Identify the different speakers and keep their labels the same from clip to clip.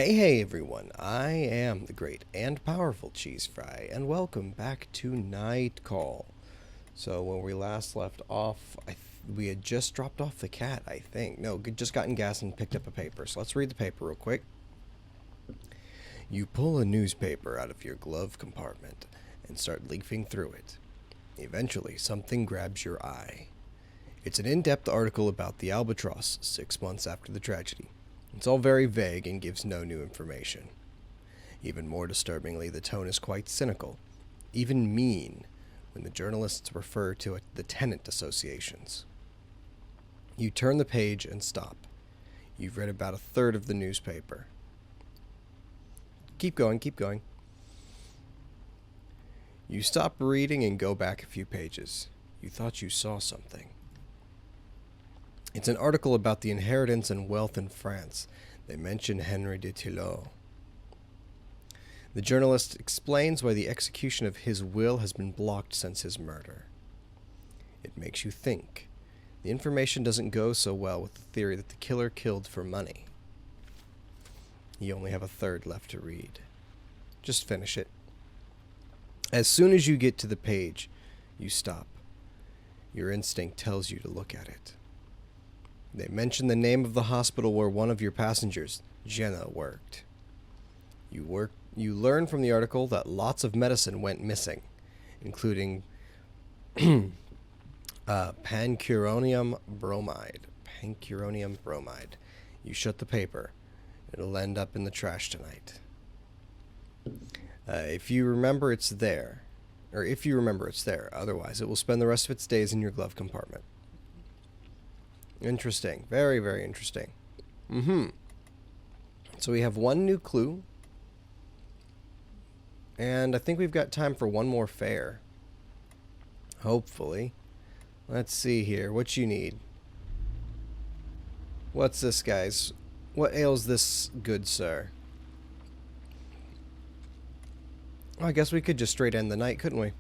Speaker 1: Hey everyone, I am the great and powerful ChizFri, and welcome back to Night Call. So when we last left off, we had just dropped off the cat, I think. No, just gotten gas and picked up a paper, so let's read the paper real quick. You pull a newspaper out of your glove compartment and start leafing through it. Eventually, something grabs your eye. It's an in-depth article about the albatross 6 months after the tragedy. It's all very vague and gives no new information. Even more disturbingly, the tone is quite cynical, even mean, when the journalists refer to the tenant associations. You turn the page and stop. You've read about a third of the newspaper. Keep going, keep going. You stop reading and go back a few pages. You thought you saw something. It's an article about the inheritance and wealth in France. They mention Henry de Thillot. The journalist explains why the execution of his will has been blocked since his murder. It makes you think. The information doesn't go so well with the theory that the killer killed for money. You only have a third left to read. Just finish it. As soon as you get to the page, you stop. Your instinct tells you to look at it. They mention the name of the hospital where one of your passengers, Jenna, worked. You learn from the article that lots of medicine went missing, including pancuronium bromide. Pancuronium bromide. You shut the paper. It'll end up in the trash tonight. If you remember it's there. Otherwise, it will spend the rest of its days in your glove compartment. Interesting. Very, very interesting. So we have one new clue. And I think we've got time for one more fare. Hopefully. Let's see here. What you need? What's this, guys? What ails this good sir? Well, I guess we could just straight end the night, couldn't we?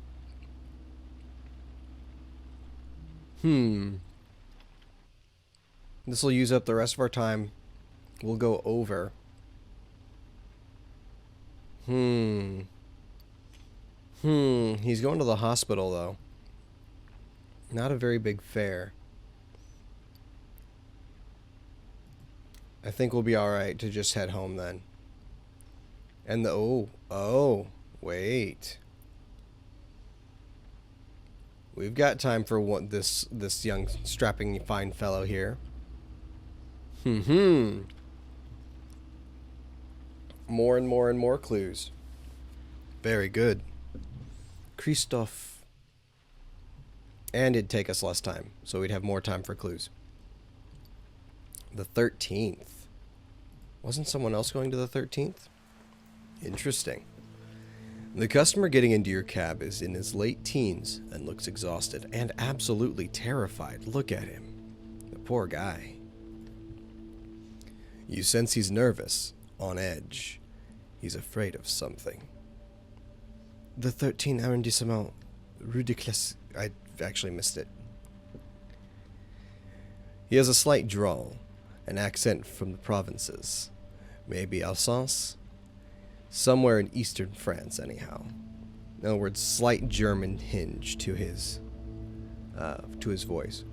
Speaker 1: This will use up the rest of our time. We'll go over. He's going to the hospital, though. Not a very big fare. I think we'll be alright to just head home then. And wait. We've got time for this young strapping fine fellow here. More and more clues. Very good. Christophe. And it'd take us less time, so we'd have more time for clues. The 13th. Wasn't someone else going to the 13th? Interesting. The customer getting into your cab is in his late teens and looks exhausted and absolutely terrified. Look at him. The poor guy. You sense he's nervous, on edge. He's afraid of something. The 13th arrondissement, Rue de Clas... I actually missed it. He has a slight drawl, an accent from the provinces. Maybe Alsace? Somewhere in eastern France, anyhow. In other words, slight German hinge to his voice.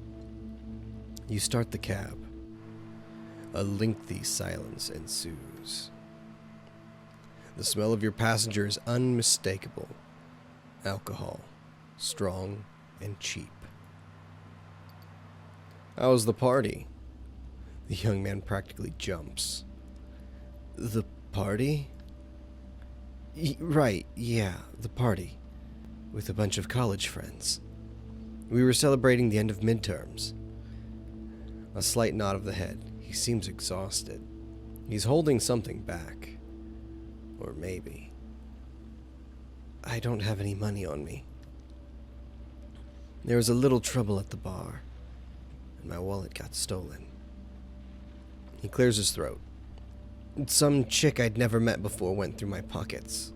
Speaker 1: You start the cab. A lengthy silence ensues. The smell of your passenger is unmistakable. Alcohol, strong and cheap. How's the party? The young man practically jumps. The party? Right, yeah, the party. With a bunch of college friends. We were celebrating the end of midterms. A slight nod of the head. He seems exhausted. He's holding something back. Or maybe. I don't have any money on me. There was a little trouble at the bar, and my wallet got stolen. He clears his throat. Some chick I'd never met before went through my pockets.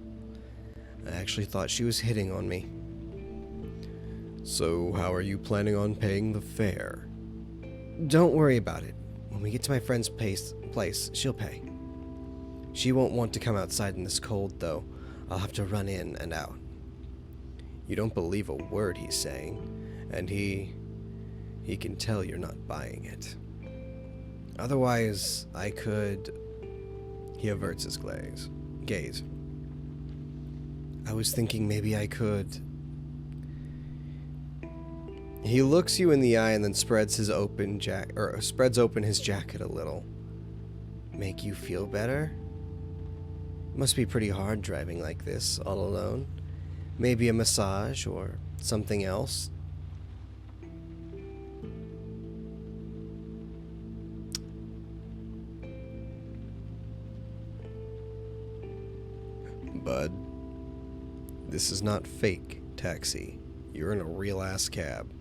Speaker 1: I actually thought she was hitting on me. So, how are you planning on paying the fare? Don't worry about it. When we get to my friend's place, she'll pay. She won't want to come outside in this cold, though. I'll have to run in and out. You don't believe a word he's saying, and he can tell you're not buying it. Otherwise, I could... He averts his gaze. I was thinking maybe I could... He looks you in the eye and then spreads open his jacket a little. Make you feel better? Must be pretty hard driving like this, all alone. Maybe a massage or something else. Bud, this is not fake taxi. You're in a real-ass cab.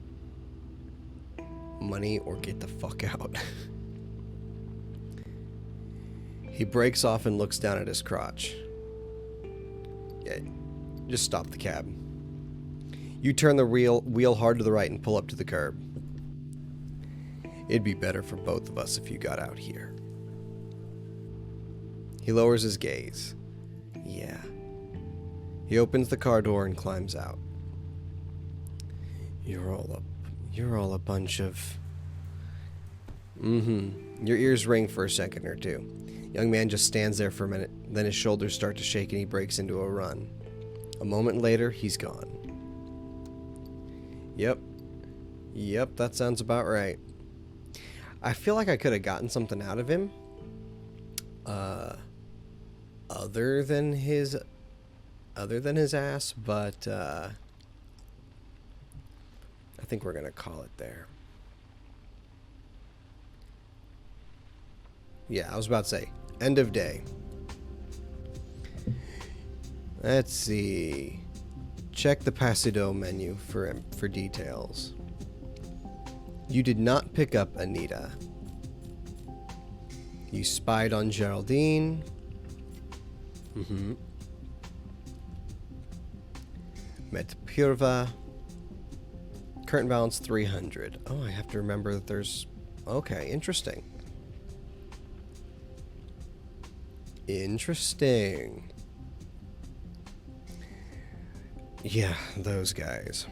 Speaker 1: Money or get the fuck out. He breaks off and looks down at his crotch. Yeah, just stop the cab. You turn the wheel hard to the right and pull up to the curb. It'd be better for both of us if you got out here. He lowers his gaze. Yeah. He opens the car door and climbs out. You're all a bunch of... Your ears ring for a second or two. Young man just stands there for a minute, then his shoulders start to shake and he breaks into a run. A moment later, he's gone. Yep, that sounds about right. I feel like I could have gotten something out of him. Other than his ass, but I think we're gonna call it there. Yeah, I was about to say, end of day. Let's see. Check the Pasido menu for details. You did not pick up Anita. You spied on Geraldine. Met Purva. Current balance 300. Oh, I have to remember that there's... Okay, interesting. Interesting. Yeah, those guys.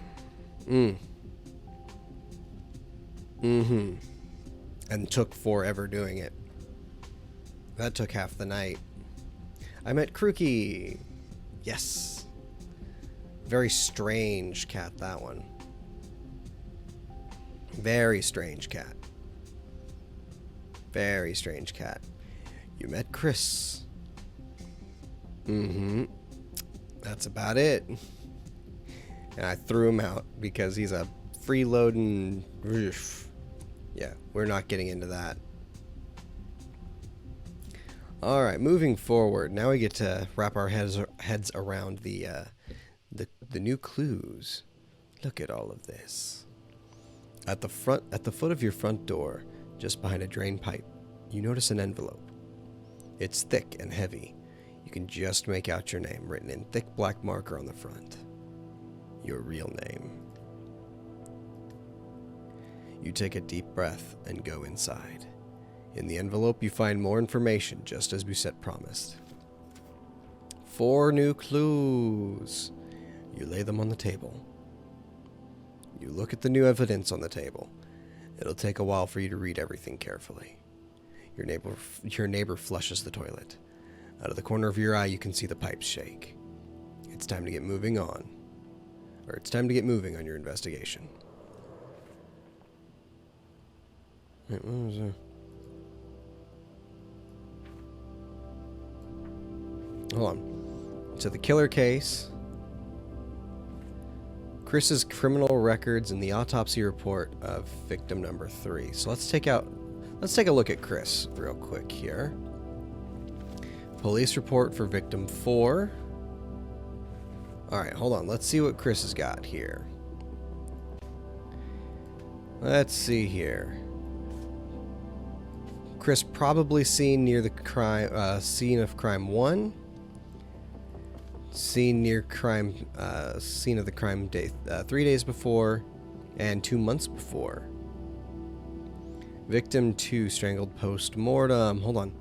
Speaker 1: And took forever doing it. That took half the night. I met Krookie. Yes. Very strange cat, that one. Very strange cat. Very strange cat. You met Chris. That's about it. And I threw him out because he's a freeloading... Yeah, we're not getting into that. Alright, moving forward. Now we get to wrap our heads around the new clues. Look at all of this. At the foot of your front door, just behind a drain pipe, you notice an envelope. It's thick and heavy. You can just make out your name written in thick black marker on the front. Your real name. You take a deep breath and go inside. In the envelope, you find more information, just as Busette promised. 4 new clues. You lay them on the table. You look at the new evidence on the table. It'll take a while for you to read everything carefully. Your neighbor flushes the toilet. Out of the corner of your eye, you can see the pipes shake. It's time to get moving on. Or it's time to get moving on your investigation. Wait, what was that? Hold on. So the killer case, Chris's criminal records, and the autopsy report of victim number 3. So let's take a look at Chris real quick here. Police report for victim 4. Alright, hold on. Let's see what Chris has got here. Let's see here. Chris probably seen near the crime, scene of crime 1. Seen near crime, scene of the crime day, 3 days before, and 2 months before. Victim 2 strangled post-mortem. Hold on.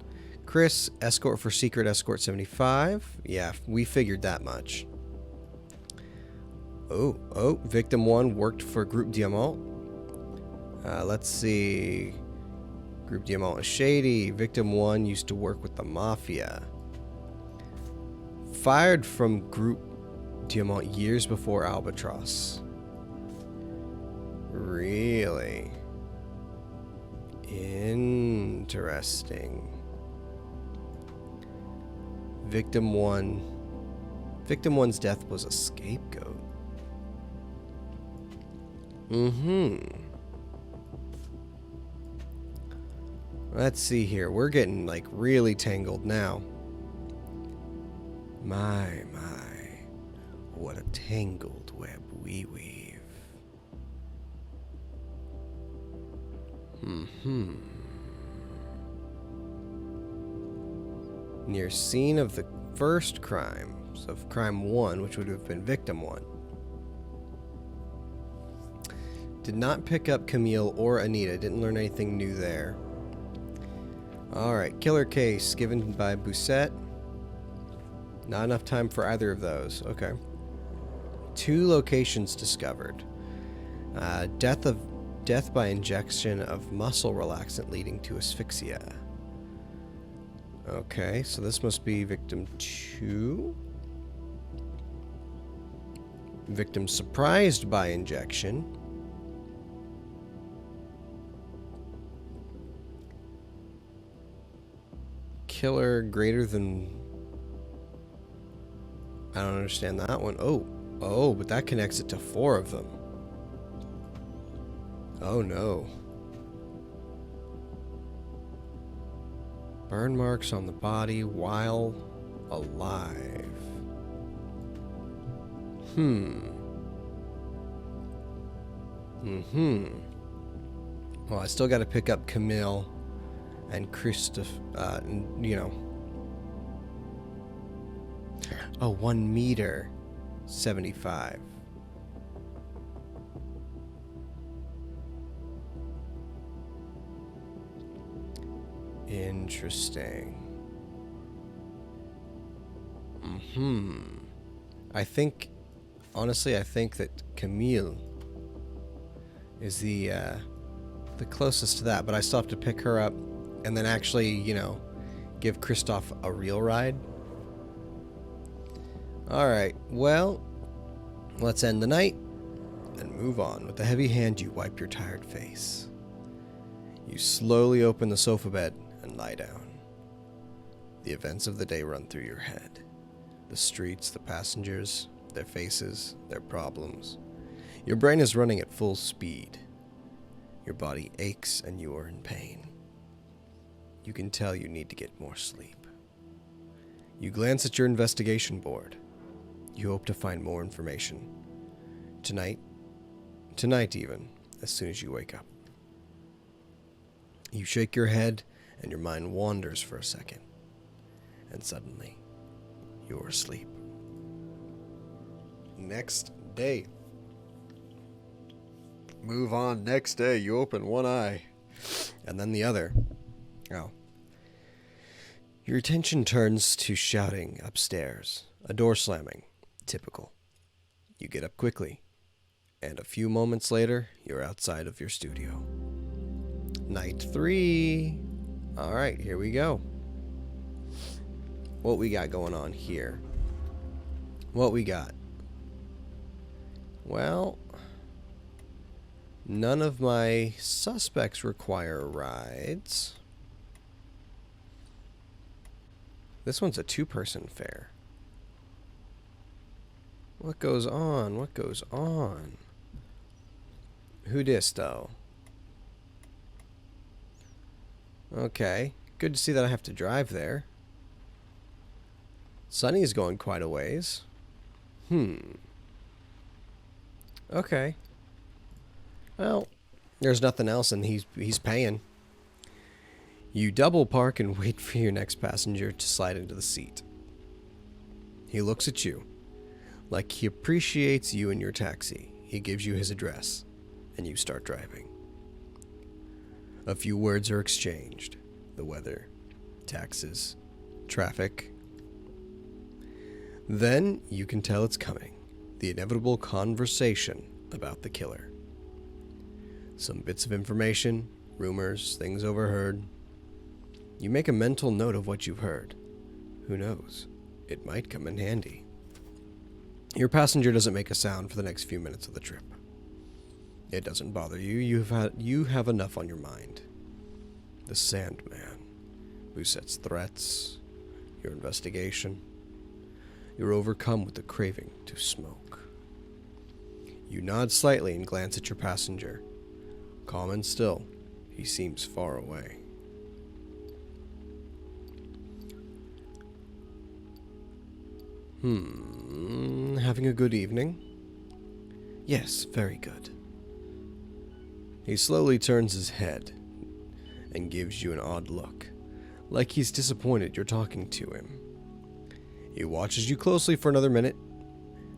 Speaker 1: Chris, escort for secret escort 75. Yeah, we figured that much. Oh, victim 1 worked for Group Diamant. Let's see. Group Diamant is shady. Victim 1 used to work with the Mafia. Fired from Group Diamant years before Albatross. Really? Interesting. Victim 1's death was a scapegoat. Let's see here. We're getting like really tangled now. My, what a tangled web we weave. Near scene of the first crimes of crime 1, which would have been victim 1. Did not pick up Camille or Anita. Didn't learn anything new there. Alright, killer case given by Bousset. Not enough time for either of those. Okay. 2 locations discovered. Death by injection of muscle relaxant leading to asphyxia. Okay, so this must be victim 2. Victim surprised by injection. Killer greater than... I don't understand that one. Oh, but that connects it to 4 of them. Oh no. Burn marks on the body while alive. Well, I still got to pick up Camille and Christophe, you know. Oh, 1 meter, 75. Interesting. I think, honestly, I think that Camille is the closest to that, but I still have to pick her up and then actually, you know, give Christophe a real ride. Alright, well, let's end the night and move on. With a heavy hand, you wipe your tired face. You slowly open the sofa bed and lie down. The events of the day run through your head. The streets, the passengers, their faces, their problems. Your brain is running at full speed. Your body aches and you are in pain. You can tell you need to get more sleep. You glance at your investigation board. You hope to find more information. Tonight even, as soon as you wake up. You shake your head and your mind wanders for a second. And suddenly, you're asleep. Next day. Move on. Next day, you open one eye and then the other. Oh. Your attention turns to shouting upstairs, a door slamming. Typical. You get up quickly, and a few moments later, you're outside of your studio. Night 3. Alright, here we go. What we got going on here? What we got? Well, none of my suspects require rides. This one's a 2-person fare. What goes on? What goes on? Who dis, though? Okay. Good to see that I have to drive there. Sunny's going quite a ways. Okay. Well, there's nothing else and he's paying. You double park and wait for your next passenger to slide into the seat. He looks at you. Like he appreciates you and your taxi. He gives you his address, and you start driving. A few words are exchanged. The weather taxes, traffic. Then you can tell it's coming. The inevitable conversation about the killer. Some bits of information, rumors, things overheard. You make a mental note of what you've heard. Who knows? It might come in handy. Your passenger doesn't make a sound for the next few minutes of the trip. It doesn't bother you. You have enough on your mind. The Sandman, Boussette's threats, your investigation. You're overcome with the craving to smoke. You nod slightly and glance at your passenger. Calm and still, he seems far away. Having a good evening? Yes, very good. He slowly turns his head and gives you an odd look, like he's disappointed you're talking to him. He watches you closely for another minute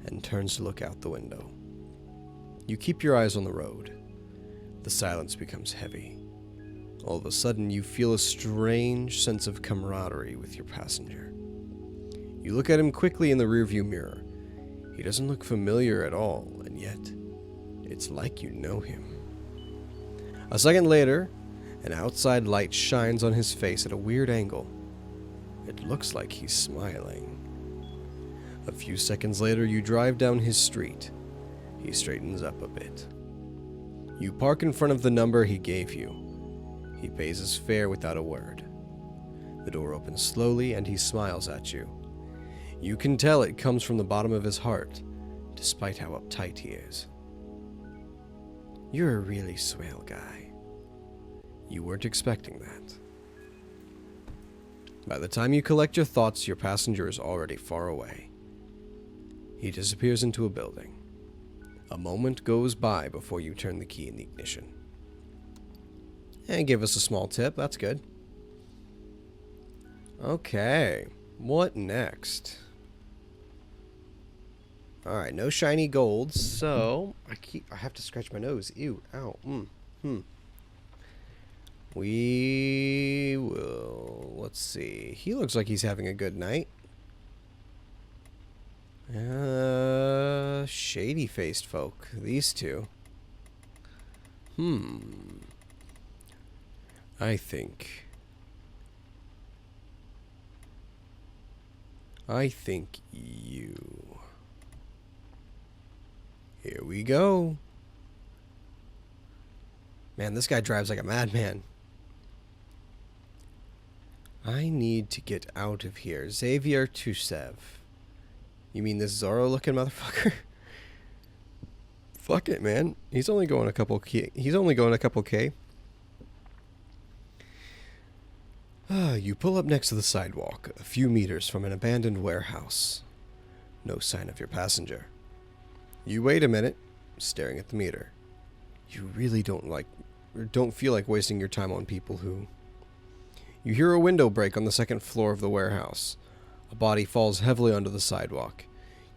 Speaker 1: and turns to look out the window. You keep your eyes on the road. The silence becomes heavy. All of a sudden, you feel a strange sense of camaraderie with your passenger. You look at him quickly in the rearview mirror. He doesn't look familiar at all, and yet, it's like you know him. A second later, an outside light shines on his face at a weird angle. It looks like he's smiling. A few seconds later, you drive down his street. He straightens up a bit. You park in front of the number he gave you. He pays his fare without a word. The door opens slowly and he smiles at you. You can tell it comes from the bottom of his heart, despite how uptight he is. You're a really swell guy. You weren't expecting that. By the time you collect your thoughts, your passenger is already far away. He disappears into a building. A moment goes by before you turn the key in the ignition. And give us a small tip, that's good. Okay, what next? Alright, no shiny golds, so I have to scratch my nose. Ew, ow, We will, let's see. He looks like he's having a good night. Shady-faced folk, these two. I think you. Here we go. Man, this guy drives like a madman. I need to get out of here. Xavier Tusev. You mean this Zorro-looking motherfucker? Fuck it, man. He's only going a couple K. You pull up next to the sidewalk, a few meters from an abandoned warehouse. No sign of your passenger. You wait a minute, staring at the meter. You really don't feel like wasting your time on people who... You hear a window break on the second floor of the warehouse. A body falls heavily onto the sidewalk.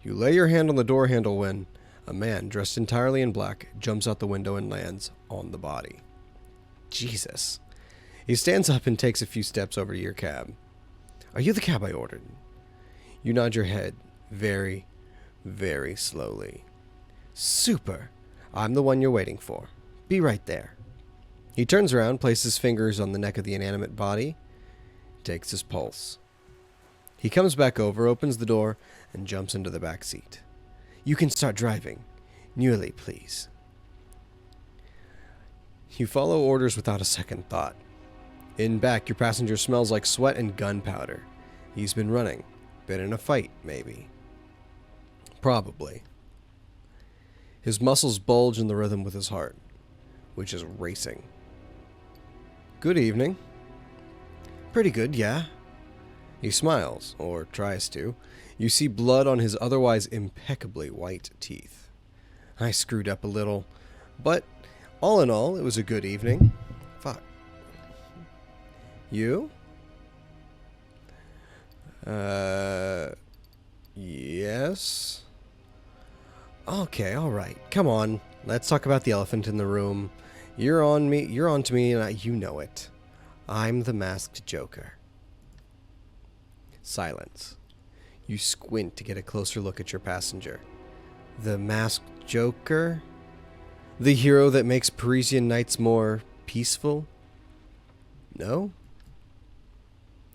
Speaker 1: You lay your hand on the door handle when a man dressed entirely in black jumps out the window and lands on the body. Jesus. He stands up and takes a few steps over to your cab. Are you the cab I ordered? You nod your head very, very slowly. Super. I'm the one you're waiting for. Be right there. He turns around, places his fingers on the neck of the inanimate body, takes his pulse. He comes back over, opens the door, and jumps into the back seat. You can start driving. Nearly, please. You follow orders without a second thought. In back, your passenger smells like sweat and gunpowder. He's been running. Been in a fight, maybe. Probably. His muscles bulge in the rhythm with his heart, which is racing. Good evening. Pretty good, yeah. He smiles, or tries to. You see blood on his otherwise impeccably white teeth. I screwed up a little, but all in all, it was a good evening. Fuck. You? Yes? Okay, alright. Come on. Let's talk about the elephant in the room. You're on to me, and you know it. I'm the masked Joker. Silence. You squint to get a closer look at your passenger. The masked Joker? The hero that makes Parisian nights more peaceful? No?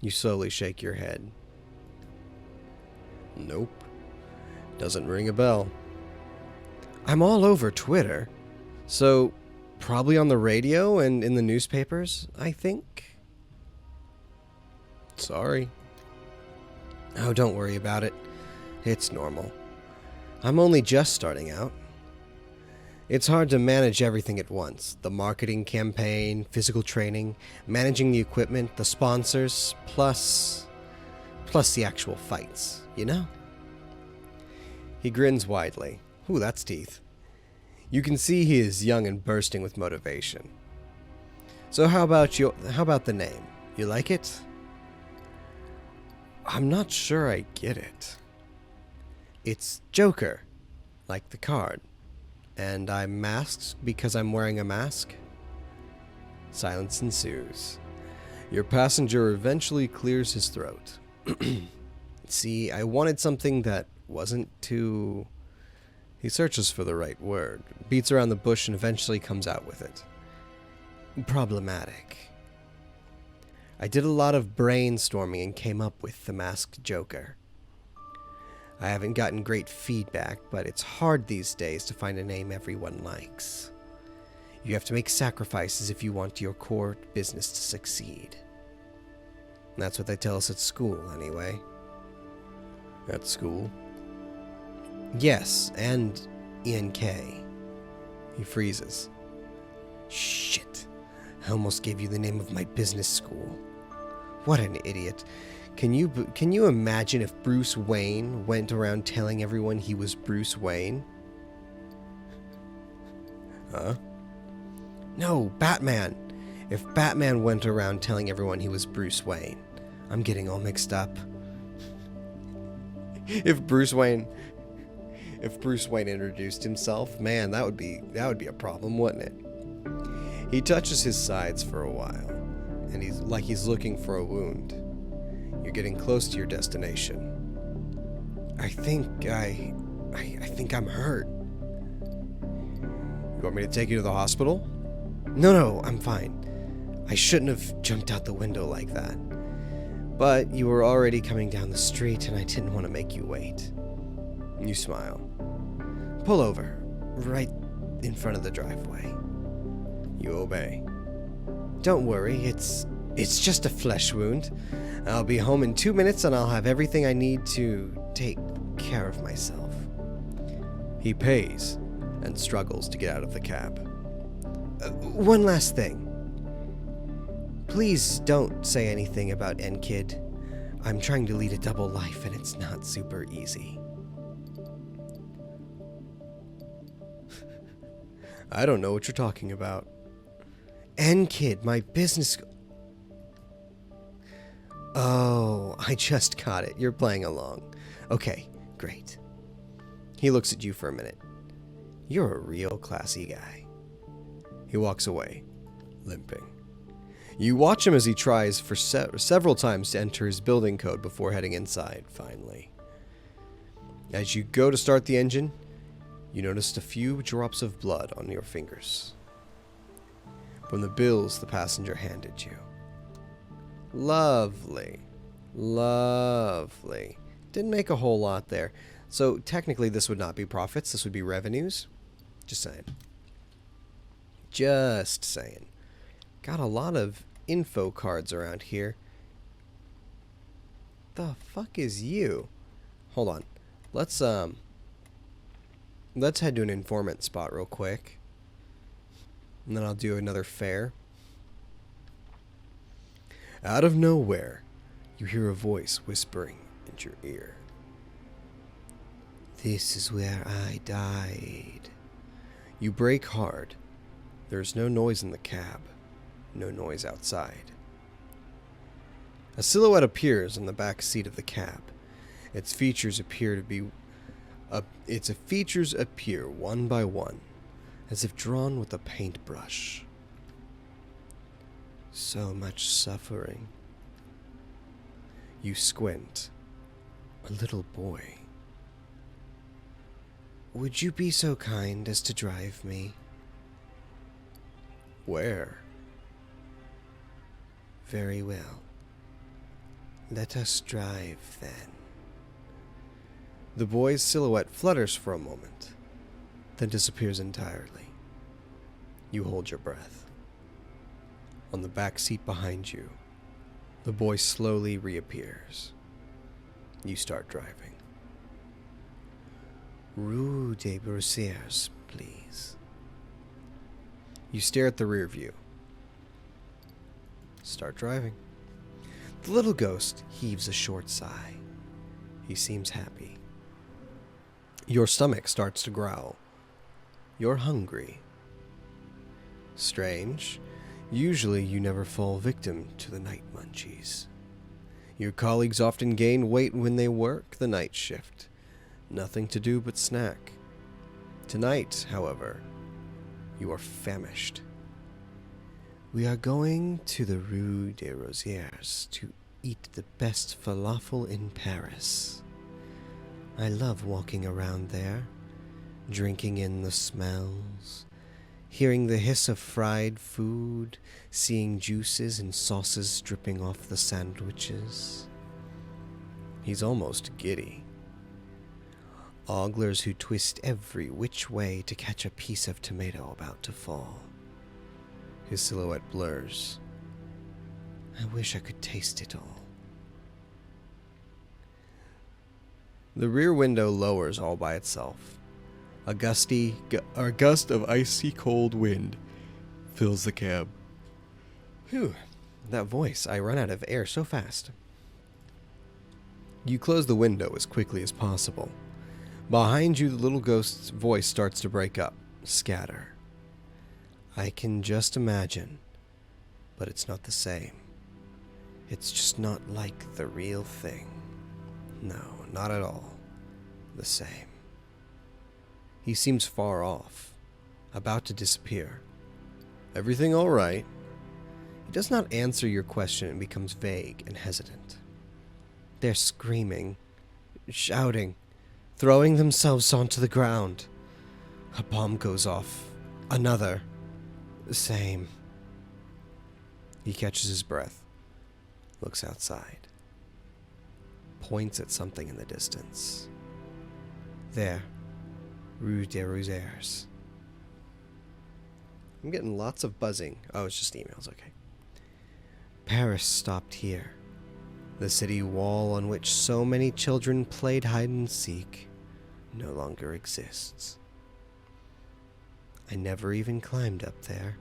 Speaker 1: You slowly shake your head. Nope. Doesn't ring a bell. I'm all over Twitter, so probably on the radio and in the newspapers, I think. Sorry. Oh, don't worry about it. It's normal. I'm only just starting out. It's hard to manage everything at once. The marketing campaign, physical training, managing the equipment, the sponsors, plus the actual fights, you know? He grins widely. Ooh, that's teeth. You can see he is young and bursting with motivation. So how about the name? You like it? I'm not sure I get it. It's Joker, like the card. And I'm masked because I'm wearing a mask? Silence ensues. Your passenger eventually clears his throat. See, I wanted something that wasn't too... He searches for the right word, beats around the bush, and eventually comes out with it. Problematic. I did a lot of brainstorming and came up with the masked Joker. I haven't gotten great feedback, but it's hard these days to find a name everyone likes. You have to make sacrifices if you want your core business to succeed. And that's what they tell us at school, anyway. At school? Yes, and ENK. He freezes. Shit. I almost gave you the name of my business school. What an idiot. Can you imagine if Bruce Wayne went around telling everyone he was Bruce Wayne? Huh? No, Batman. If Batman went around telling everyone he was Bruce Wayne. I'm getting all mixed up. If Bruce Wayne introduced himself, man, that would be a problem, wouldn't it? He touches his sides for a while, and he's looking for a wound. You're getting close to your destination. I think I'm hurt. You want me to take you to the hospital? No, I'm fine. I shouldn't have jumped out the window like that. But you were already coming down the street, and I didn't want to make you wait. You smile. Pull over, right in front of the driveway. You obey. Don't worry, it's just a flesh wound. I'll be home in 2 minutes and I'll have everything I need to take care of myself. He pays and struggles to get out of the cab. One last thing. Please don't say anything about N-Kid. I'm trying to lead a double life and it's not super easy. I don't know what you're talking about. N-Kid, my business... Oh, I just got it. You're playing along. Okay, great. He looks at you for a minute. You're a real classy guy. He walks away, limping. You watch him as he tries for several times to enter his building code before heading inside, finally. As you go to start the engine, you noticed a few drops of blood on your fingers. From the bills the passenger handed you. Lovely. Lovely. Didn't make a whole lot there. So technically this would not be profits, this would be revenues. Just saying. Just saying. Got a lot of info cards around here. The fuck is you? Hold on. Let's head to an informant spot real quick. And then I'll do another fare. Out of nowhere, you hear a voice whispering into your ear. This is where I died. You brake hard. There's no noise in the cab. No noise outside. A silhouette appears on the back seat of the cab. Its features appear one by one, as if drawn with a paintbrush. So much suffering. You squint. A little boy. Would you be so kind as to drive me? Where? Very well. Let us drive, then. The boy's silhouette flutters for a moment, then disappears entirely. You hold your breath. On the back seat behind you, the boy slowly reappears. You start driving. Rue des Brussières, please. You stare at the rear view. Start driving. The little ghost heaves a short sigh. He seems happy. Your stomach starts to growl. You're hungry. Strange. Usually you never fall victim to the night munchies. Your colleagues often gain weight when they work the night shift. Nothing to do but snack. Tonight, however, you are famished. We are going to the Rue des Rosières to eat the best falafel in Paris. I love walking around there, drinking in the smells, hearing the hiss of fried food, seeing juices and sauces dripping off the sandwiches. He's almost giddy. Oglers who twist every which way to catch a piece of tomato about to fall. His silhouette blurs. I wish I could taste it all. The rear window lowers all by itself. A gust of icy cold wind fills the cab. Phew, that voice. I run out of air so fast. You close the window as quickly as possible. Behind you, the little ghost's voice starts to break up, scatter. I can just imagine, but it's not the same. It's just not like the real thing. No, not at all the same. He seems far off, about to disappear. Everything all right? He does not answer your question and becomes vague and hesitant. They're screaming, shouting, throwing themselves onto the ground. A bomb goes off. Another. The same. He catches his breath, looks outside, points at something in the distance. There. Rue des Rosières. I'm getting lots of buzzing. Oh, it's just emails, okay. Paris stopped here. The city wall on which so many children played hide and seek no longer exists. I never even climbed up there.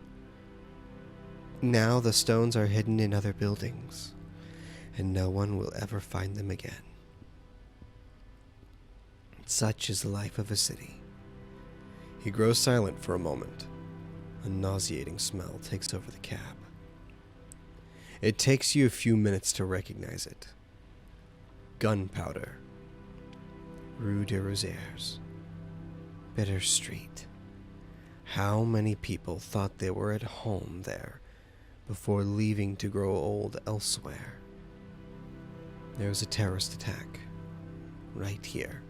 Speaker 1: Now the stones are hidden in other buildings, and no one will ever find them again. Such is the life of a city. He grows silent for a moment. A nauseating smell takes over the cab. It takes you a few minutes to recognize it. Gunpowder. Rue des Rosières. Bitter Street. How many people thought they were at home there before leaving to grow old elsewhere? There was a terrorist attack. Right here.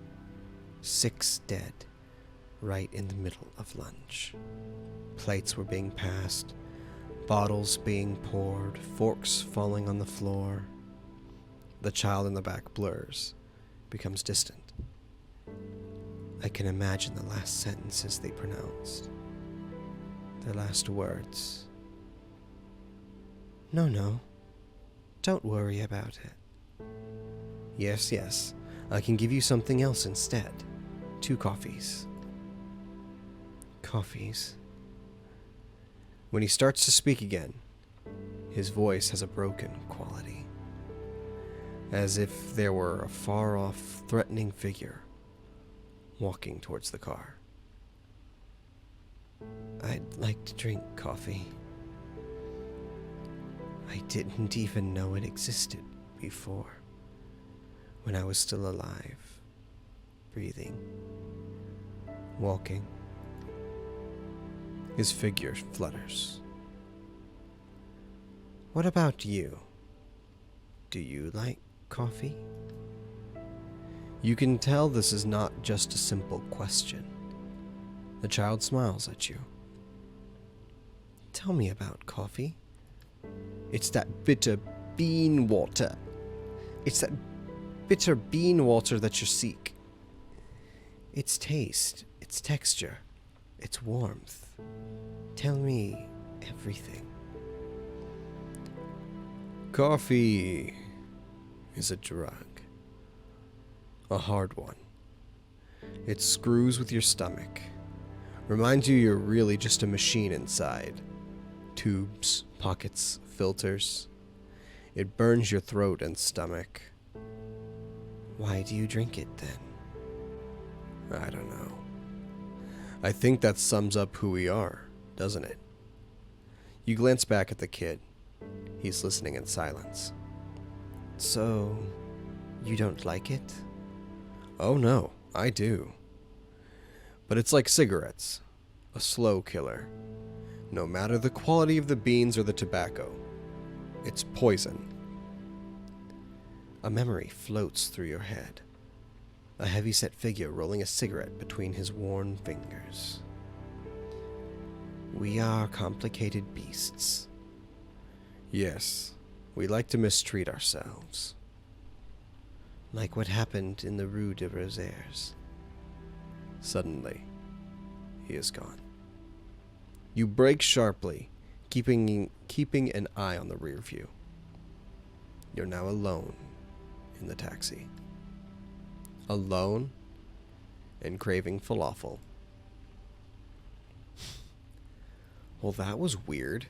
Speaker 1: 6 dead. Right in the middle of lunch. Plates were being passed, bottles being poured, forks falling on the floor. The child in the back blurs, becomes distant. I can imagine the last sentences they pronounced. Their last words. No, don't worry about it. Yes, I can give you something else instead. 2 coffees. Coffees. When he starts to speak again, his voice has a broken quality, as if there were a far-off, threatening figure walking towards the car. I'd like to drink coffee. I didn't even know it existed before, when I was still alive, breathing, walking. His figure flutters. What about you? Do you like coffee? You can tell this is not just a simple question. The child smiles at you. Tell me about coffee. It's that bitter bean water. It's that bitter bean water that you seek. Its taste, its texture, its warmth. Tell me everything. Coffee is a drug. A hard one. It screws with your stomach. Reminds you you're really just a machine inside. Tubes, pockets, filters. It burns your throat and stomach. Why do you drink it then? I don't know. I think that sums up who we are, doesn't it? You glance back at the kid. He's listening in silence. So, you don't like it? Oh no, I do. But it's like cigarettes. A slow killer. No matter the quality of the beans or the tobacco, it's poison. A memory floats through your head. A heavy-set figure rolling a cigarette between his worn fingers. We are complicated beasts. Yes, we like to mistreat ourselves. Like what happened in the Rue de Rosers. Suddenly, he is gone. You brake sharply, keeping an eye on the rear view. You're now alone in the taxi. Alone and craving falafel. Well, that was weird.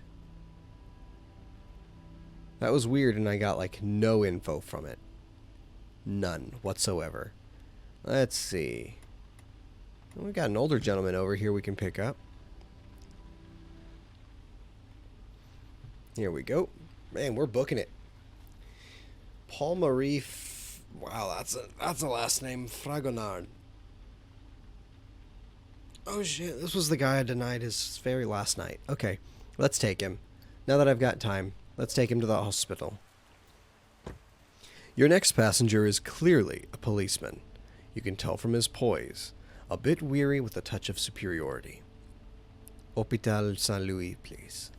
Speaker 1: That was weird, and I got like no info from it. None whatsoever. Let's see. We got an older gentleman over here we can pick up. Here we go. Man, we're booking it. Paul Marie. Wow, that's a last name. Fragonard. Oh shit, this was the guy I denied his ferry last night. Okay, let's take him. Now that I've got time, let's take him to the hospital. Your next passenger is clearly a policeman. You can tell from his poise. A bit weary with a touch of superiority. Hôpital Saint-Louis, please.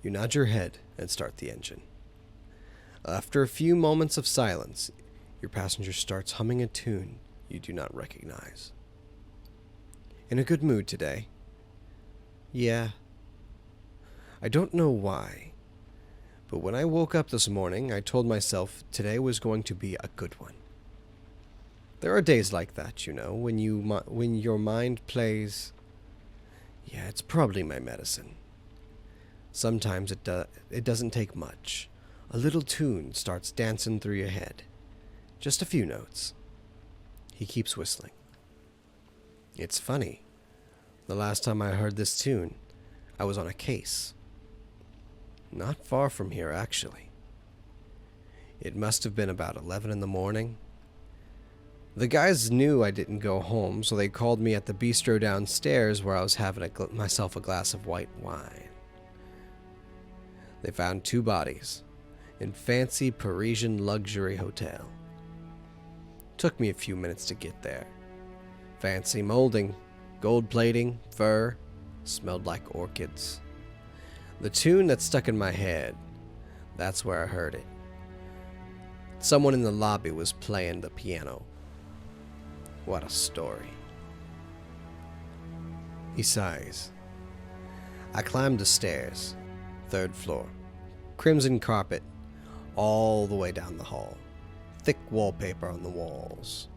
Speaker 1: You nod your head and start the engine. After a few moments of silence, your passenger starts humming a tune you do not recognize. In a good mood today? Yeah. I don't know why, but when I woke up this morning, I told myself today was going to be a good one. There are days like that, you know, when your mind plays. Yeah, it's probably my medicine. Sometimes it doesn't take much. A little tune starts dancing through your head. Just a few notes. He keeps whistling. It's funny. The last time I heard this tune, I was on a case. Not far from here, actually. It must have been about 11 in the morning. The guys knew I didn't go home, so they called me at the bistro downstairs where I was having myself a glass of white wine. They found 2 bodies in fancy Parisian luxury hotel. Took me a few minutes to get there. Fancy molding, gold plating, fur, smelled like orchids. The tune that stuck in my head, that's where I heard it. Someone in the lobby was playing the piano. What a story. He sighs. I climbed the stairs, 3rd floor, crimson carpet, all the way down the hall, thick wallpaper on the walls.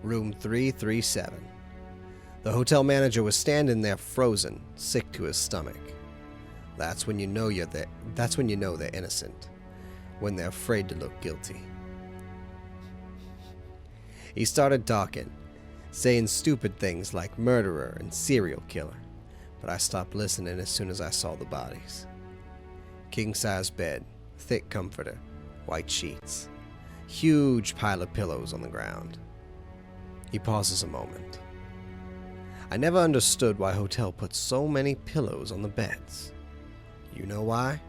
Speaker 1: Room 337. The hotel manager was standing there frozen, sick to his stomach. That's when you know they're innocent, when they're afraid to look guilty. He started talking, saying stupid things like murderer and serial killer, but I stopped listening as soon as I saw the bodies. King-size bed, thick comforter, white sheets, huge pile of pillows on the ground. He pauses a moment. I never understood why hotel put so many pillows on the beds. You know why?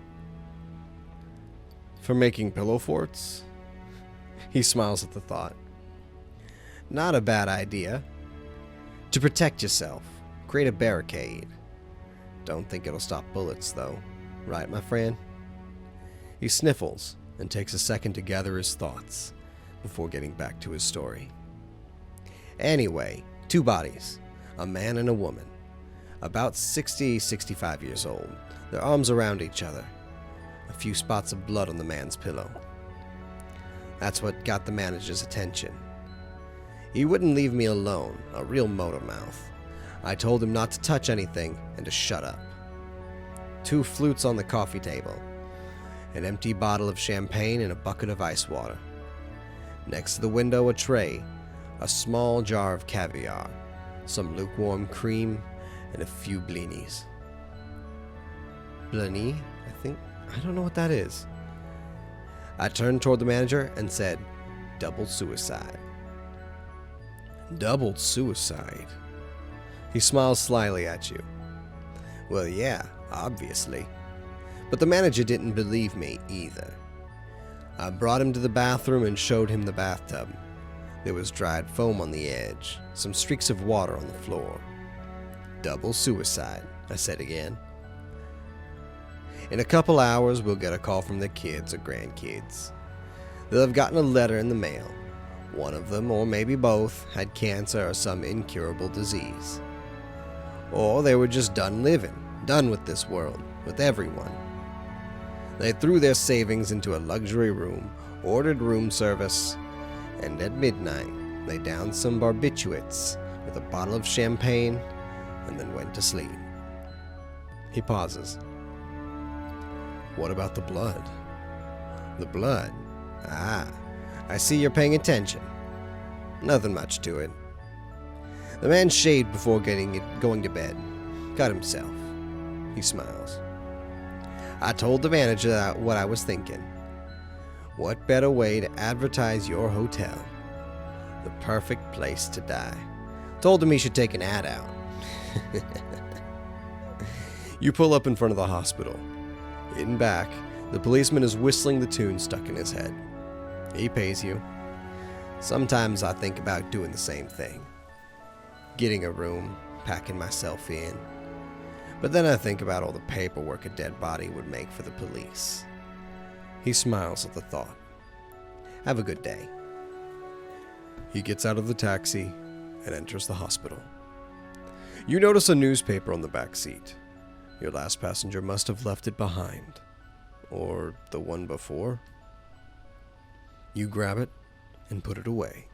Speaker 1: For making pillow forts? He smiles at the thought. Not a bad idea. To protect yourself, create a barricade. Don't think it'll stop bullets, though. Right, my friend? He sniffles and takes a second to gather his thoughts before getting back to his story. Anyway, 2 bodies, a man and a woman, about 65 years old, their arms around each other, a few spots of blood on the man's pillow. That's what got the manager's attention. He wouldn't leave me alone, a real motor mouth. I told him not to touch anything and to shut up. 2 flutes on the coffee table, an empty bottle of champagne and a bucket of ice water. Next to the window, a tray, a small jar of caviar, some lukewarm cream, and a few blinis. Blini, I think? I don't know what that is. I turned toward the manager and said, "Double suicide." Double suicide? He smiles slyly at you. Well, yeah, obviously. But the manager didn't believe me either. I brought him to the bathroom and showed him the bathtub. There was dried foam on the edge, some streaks of water on the floor. Double suicide, I said again. In a couple hours, we'll get a call from the kids or grandkids. They'll have gotten a letter in the mail. One of them, or maybe both, had cancer or some incurable disease. Or they were just done living, done with this world, with everyone. They threw their savings into a luxury room, ordered room service, and at midnight, they downed some barbiturates with a bottle of champagne and then went to sleep. He pauses. What about the blood? The blood? Ah, I see you're paying attention. Nothing much to it. The man shaved before going to bed. Cut himself. He smiles. I told the manager what I was thinking. What better way to advertise your hotel? The perfect place to die. Told him he should take an ad out. You pull up in front of the hospital. In back, the policeman is whistling the tune stuck in his head. He pays you. Sometimes I think about doing the same thing. Getting a room, packing myself in. But then I think about all the paperwork a dead body would make for the police. He smiles at the thought. Have a good day. He gets out of the taxi and enters the hospital. You notice a newspaper on the back seat. Your last passenger must have left it behind. Or the one before. You grab it and put it away.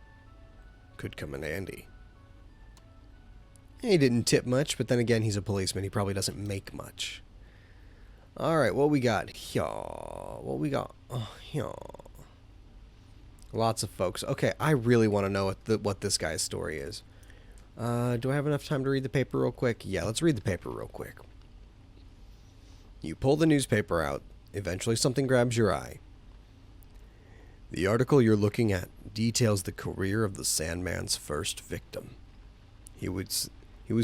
Speaker 1: Could come in handy. He didn't tip much, but then again, he's a policeman. He probably doesn't make much. Alright, what we got here? What we got here? Lots of folks. Okay, I really want to know what this guy's story is. Do I have enough time to read the paper real quick? Yeah, let's read the paper real quick. You pull the newspaper out. Eventually something grabs your eye. The article you're looking at details the career of the Sandman's first victim. He was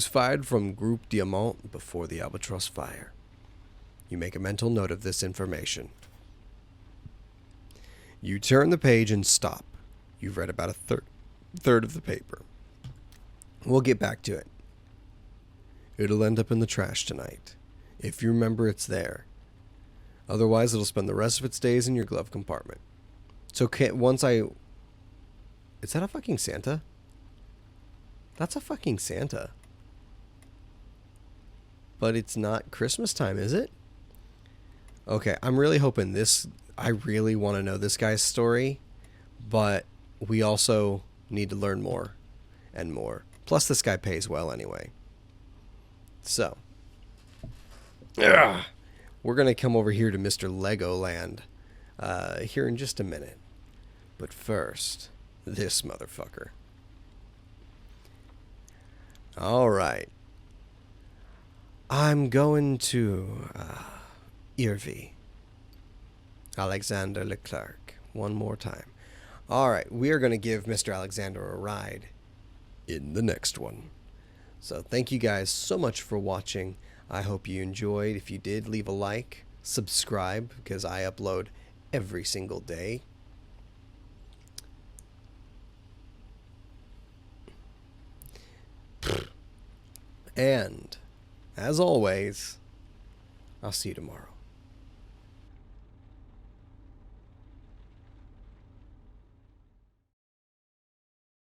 Speaker 1: fired from Groupe Diamant before the Albatross fire. You make a mental note of this information. You turn the page and stop. You've read about a third of the paper. We'll get back to it. It'll end up in the trash tonight. If you remember, it's there. Otherwise, it'll spend the rest of its days in your glove compartment. So Is that a fucking Santa? That's a fucking Santa. But it's not Christmas time, is it? Okay, I'm really hoping this... I really want to know this guy's story, but we also need to learn more and more. Plus, this guy pays well anyway. So, we're going to come over here to Mr. Legoland here in just a minute. But first, this motherfucker. Alright. I'm going to Irvi. Alexander Leclerc. One more time. Alright, we are going to give Mr. Alexander a ride in the next one. So thank you guys so much for watching. I hope you enjoyed. If you did, leave a like, subscribe, because I upload every single day. And, as always, I'll see you tomorrow.